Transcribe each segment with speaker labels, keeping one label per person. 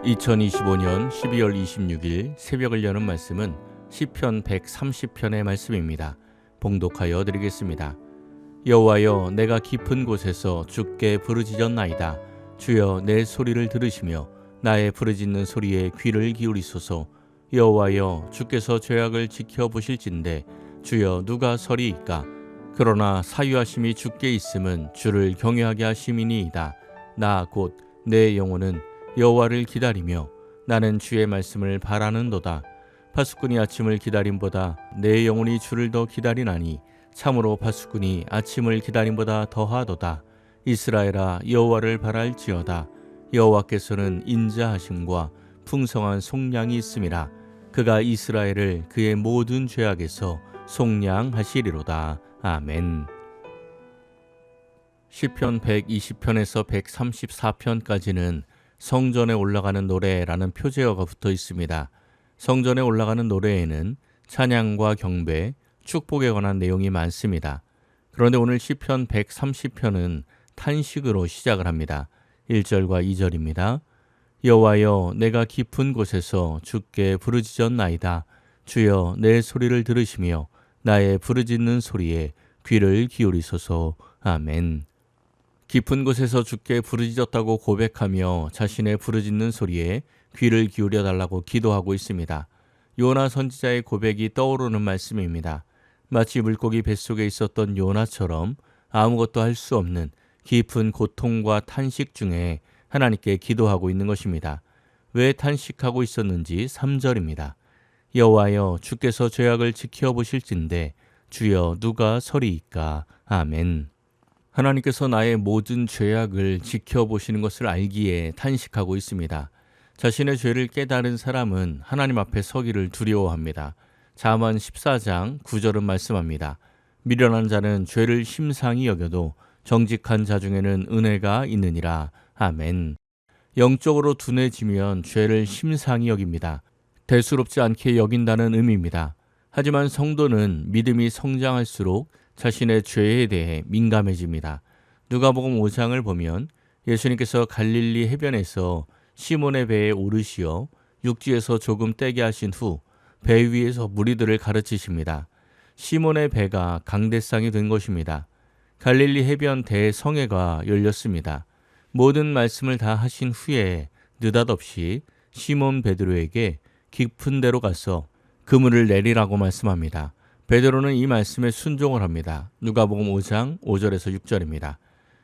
Speaker 1: 2025년 12월 26일 새벽을 여는 말씀은 시편 130편의 말씀입니다. 봉독하여 드리겠습니다. 여호와여, 내가 깊은 곳에서 주께 부르짖었나이다. 주여, 내 소리를 들으시며 나의 부르짖는 소리에 귀를 기울이소서. 여호와여, 주께서 죄악을 지켜보실진대 주여, 누가 서리이까? 그러나 사유하심이 주께 있음은 주를 경외하게 하심이니이다. 나 곧 내 영혼은 여호와를 기다리며 나는 주의 말씀을 바라는도다. 파수꾼이 아침을 기다림보다 내 영혼이 주를 더 기다리나니 참으로 파수꾼이 아침을 기다림보다 더하도다. 이스라엘아, 여호와를 바랄지어다. 여호와께서는 인자하심과 풍성한 속량이 있음이라. 그가 이스라엘을 그의 모든 죄악에서 속량하시리로다. 아멘. 시편 120편에서 134편까지는 성전에 올라가는 노래라는 표제어가 붙어 있습니다. 성전에 올라가는 노래에는 찬양과 경배, 축복에 관한 내용이 많습니다. 그런데 오늘 시편 130편은 탄식으로 시작을 합니다. 1절과 2절입니다. 여호와여, 내가 깊은 곳에서 주께 부르짖었나이다. 주여, 내 소리를 들으시며 나의 부르짖는 소리에 귀를 기울이소서. 아멘. 깊은 곳에서 주께 부르짖었다고 고백하며 자신의 부르짖는 소리에 귀를 기울여 달라고 기도하고 있습니다. 요나 선지자의 고백이 떠오르는 말씀입니다. 마치 물고기 뱃속에 있었던 요나처럼 아무것도 할 수 없는 깊은 고통과 탄식 중에 하나님께 기도하고 있는 것입니다. 왜 탄식하고 있었는지 3절입니다. 여호와여, 주께서 죄악을 지켜보실진대 주여, 누가 서리이까? 아멘. 하나님께서 나의 모든 죄악을 지켜보시는 것을 알기에 탄식하고 있습니다. 자신의 죄를 깨달은 사람은 하나님 앞에 서기를 두려워합니다. 잠언 14장 9절은 말씀합니다. 미련한 자는 죄를 심상히 여겨도 정직한 자 중에는 은혜가 있느니라. 아멘. 영적으로 둔해지면 죄를 심상히 여깁니다. 대수롭지 않게 여긴다는 의미입니다. 하지만 성도는 믿음이 성장할수록 자신의 죄에 대해 민감해집니다. 누가복음 5장을 보면 예수님께서 갈릴리 해변에서 시몬의 배에 오르시어 육지에서 조금 떼게 하신 후 배 위에서 무리들을 가르치십니다. 시몬의 배가 강대상이 된 것입니다. 갈릴리 해변 대성회가 열렸습니다. 모든 말씀을 다 하신 후에 느닷없이 시몬 베드로에게 깊은 데로 가서 그물을 내리라고 말씀합니다. 베드로는 이 말씀에 순종을 합니다. 누가복음 5장 5절에서 6절입니다.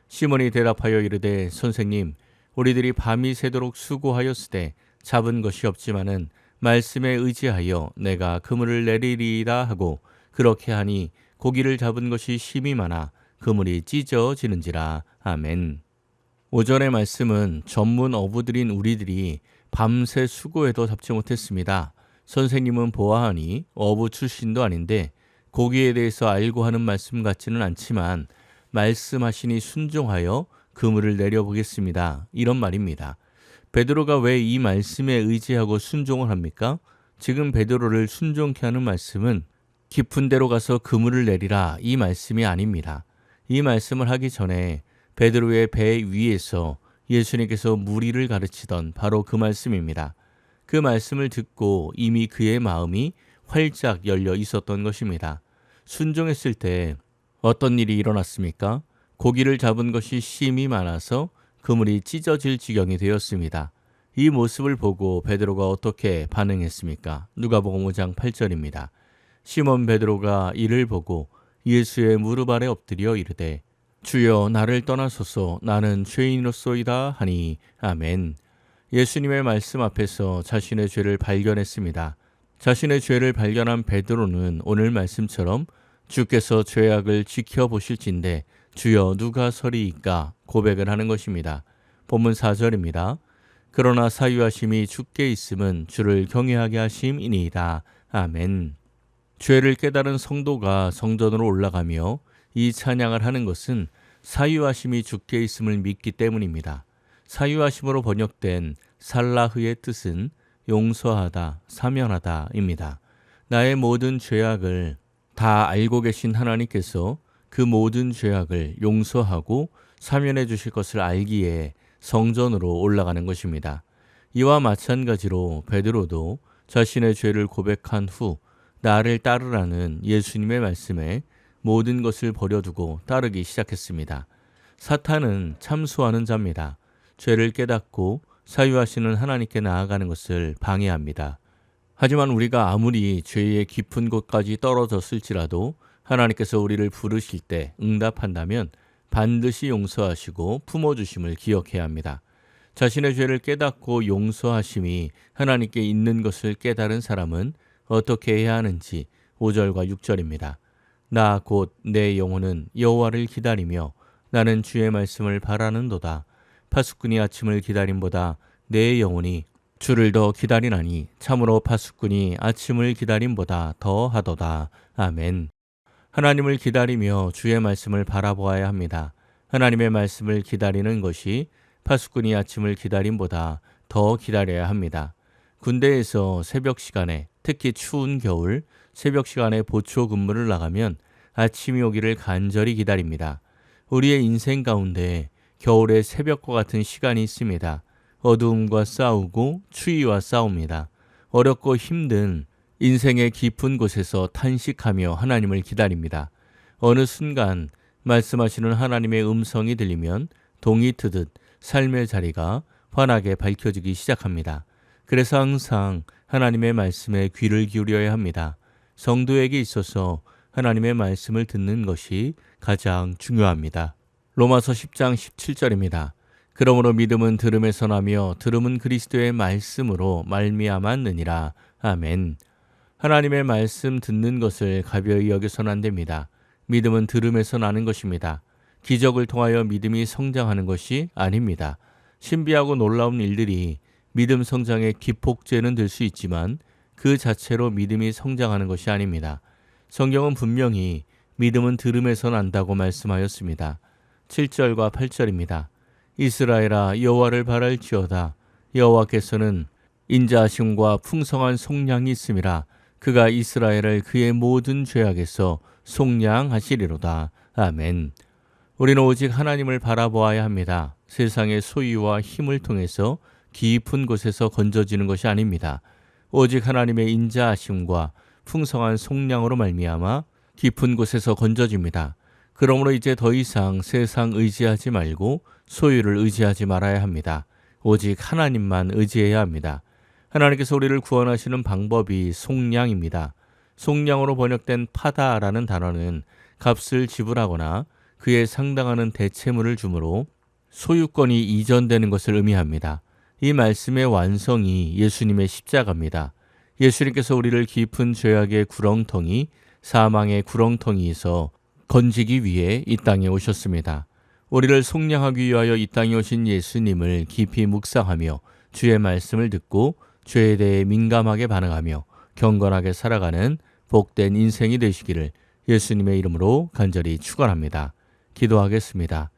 Speaker 1: 시몬이 대답하여 이르되, 선생님, 우리들이 밤이 새도록 수고하였으되 잡은 것이 없지만은 말씀에 의지하여 내가 그물을 내리리이다 하고 그렇게 하니 고기를 잡은 것이 심히 많아 그물이 찢어지는지라. 아멘. 5절의 말씀은 전문 어부들인 우리들이 밤새 수고해도 잡지 못했습니다. 선생님은 보아하니 어부 출신도 아닌데 고기에 대해서 알고 하는 말씀 같지는 않지만 말씀하시니 순종하여 그물을 내려보겠습니다. 이런 말입니다. 베드로가 왜 이 말씀에 의지하고 순종을 합니까? 지금 베드로를 순종케 하는 말씀은 깊은 데로 가서 그물을 내리라, 이 말씀이 아닙니다. 이 말씀을 하기 전에 베드로의 배 위에서 예수님께서 무리를 가르치던 바로 그 말씀입니다. 그 말씀을 듣고 이미 그의 마음이 활짝 열려 있었던 것입니다. 순종했을 때 어떤 일이 일어났습니까? 고기를 잡은 것이 심히 많아서 그물이 찢어질 지경이 되었습니다. 이 모습을 보고 베드로가 어떻게 반응했습니까? 누가복음 5장 8절입니다. 시몬 베드로가 이를 보고 예수의 무릎 아래 엎드려 이르되, 주여, 나를 떠나소서, 나는 죄인이로소이다 하니. 아멘. 예수님의 말씀 앞에서 자신의 죄를 발견했습니다. 자신의 죄를 발견한 베드로는 오늘 말씀처럼 주께서 죄악을 지켜보실진대 주여, 누가 서리이까 고백을 하는 것입니다. 본문 4절입니다. 그러나 사유하심이 주께 있음은 주를 경외하게 하심이니이다. 아멘. 죄를 깨달은 성도가 성전으로 올라가며 이 찬양을 하는 것은 사유하심이 주께 있음을 믿기 때문입니다. 사유하심으로 번역된 살라흐의 뜻은 용서하다, 사면하다입니다. 나의 모든 죄악을 다 알고 계신 하나님께서 그 모든 죄악을 용서하고 사면해 주실 것을 알기에 성전으로 올라가는 것입니다. 이와 마찬가지로 베드로도 자신의 죄를 고백한 후 나를 따르라는 예수님의 말씀에 모든 것을 버려두고 따르기 시작했습니다. 사탄은 참소하는 자입니다. 죄를 깨닫고 사유하시는 하나님께 나아가는 것을 방해합니다. 하지만 우리가 아무리 죄의 깊은 곳까지 떨어졌을지라도 하나님께서 우리를 부르실 때 응답한다면 반드시 용서하시고 품어주심을 기억해야 합니다. 자신의 죄를 깨닫고 용서하심이 하나님께 있는 것을 깨달은 사람은 어떻게 해야 하는지 5절과 6절입니다. 나 곧 내 영혼은 여호와를 기다리며 나는 주의 말씀을 바라는도다. 파수꾼이 아침을 기다림보다 내 영혼이 주를 더 기다리나니 참으로 파수꾼이 아침을 기다림보다 더 하도다. 아멘. 하나님을 기다리며 주의 말씀을 바라보아야 합니다. 하나님의 말씀을 기다리는 것이 파수꾼이 아침을 기다림보다 더 기다려야 합니다. 군대에서 새벽 시간에, 특히 추운 겨울 새벽 시간에 보초 근무를 나가면 아침이 오기를 간절히 기다립니다. 우리의 인생 가운데 겨울의 새벽과 같은 시간이 있습니다. 어두움과 싸우고 추위와 싸웁니다. 어렵고 힘든 인생의 깊은 곳에서 탄식하며 하나님을 기다립니다. 어느 순간 말씀하시는 하나님의 음성이 들리면 동이 트듯 삶의 자리가 환하게 밝혀지기 시작합니다. 그래서 항상 하나님의 말씀에 귀를 기울여야 합니다. 성도에게 있어서 하나님의 말씀을 듣는 것이 가장 중요합니다. 로마서 10장 17절입니다. 그러므로 믿음은 들음에서 나며 들음은 그리스도의 말씀으로 말미암았느니라. 아멘. 하나님의 말씀 듣는 것을 가벼이 여겨서는 안 됩니다. 믿음은 들음에서 나는 것입니다. 기적을 통하여 믿음이 성장하는 것이 아닙니다. 신비하고 놀라운 일들이 믿음 성장의 기폭제는 될 수 있지만 그 자체로 믿음이 성장하는 것이 아닙니다. 성경은 분명히 믿음은 들음에서 난다고 말씀하였습니다. 7절과 8절입니다. 이스라엘아 여호와를 바랄지어다. 여호와께서는 인자하심과 풍성한 속량이 있음이라. 그가 이스라엘을 그의 모든 죄악에서 속량하시리로다. 아멘. 우리는 오직 하나님을 바라보아야 합니다. 세상의 소유와 힘을 통해서 깊은 곳에서 건져지는 것이 아닙니다. 오직 하나님의 인자하심과 풍성한 속량으로 말미암아 깊은 곳에서 건져집니다. 그러므로 이제 더 이상 세상 의지하지 말고 소유를 의지하지 말아야 합니다. 오직 하나님만 의지해야 합니다. 하나님께서 우리를 구원하시는 방법이 속량입니다. 속량으로 번역된 파다라는 단어는 값을 지불하거나 그에 상당하는 대체물을 주므로 소유권이 이전되는 것을 의미합니다. 이 말씀의 완성이 예수님의 십자가입니다. 예수님께서 우리를 깊은 죄악의 구렁텅이, 사망의 구렁텅이에서 건지기 위해 이 땅에 오셨습니다. 우리를 속량하기 위하여 이 땅에 오신 예수님을 깊이 묵상하며 주의 말씀을 듣고 죄에 대해 민감하게 반응하며 경건하게 살아가는 복된 인생이 되시기를 예수님의 이름으로 간절히 축원합니다. 기도하겠습니다.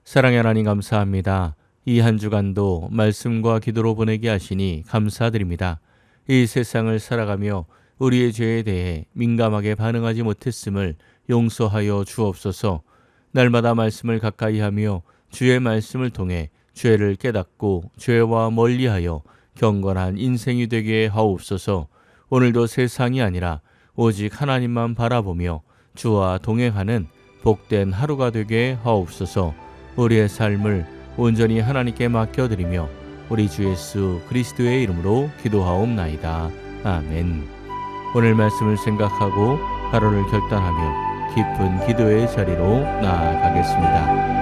Speaker 1: 사랑의 하나님 감사합니다. 이 한 주간도 말씀과 기도로 보내게 하시니 감사드립니다. 이 세상을 살아가며 우리의 죄에 대해 민감하게 반응하지 못했음을 용서하여 주옵소서. 날마다 말씀을 가까이 하며 주의 말씀을 통해 죄를 깨닫고 죄와 멀리하여 경건한 인생이 되게 하옵소서. 오늘도 세상이 아니라 오직 하나님만 바라보며 주와 동행하는 복된 하루가 되게 하옵소서. 우리의 삶을 온전히 하나님께 맡겨드리며 우리 주 예수 그리스도의 이름으로 기도하옵나이다. 아멘. 오늘 말씀을 생각하고 하루를 결단하며 깊은 기도의 자리로 나아가겠습니다.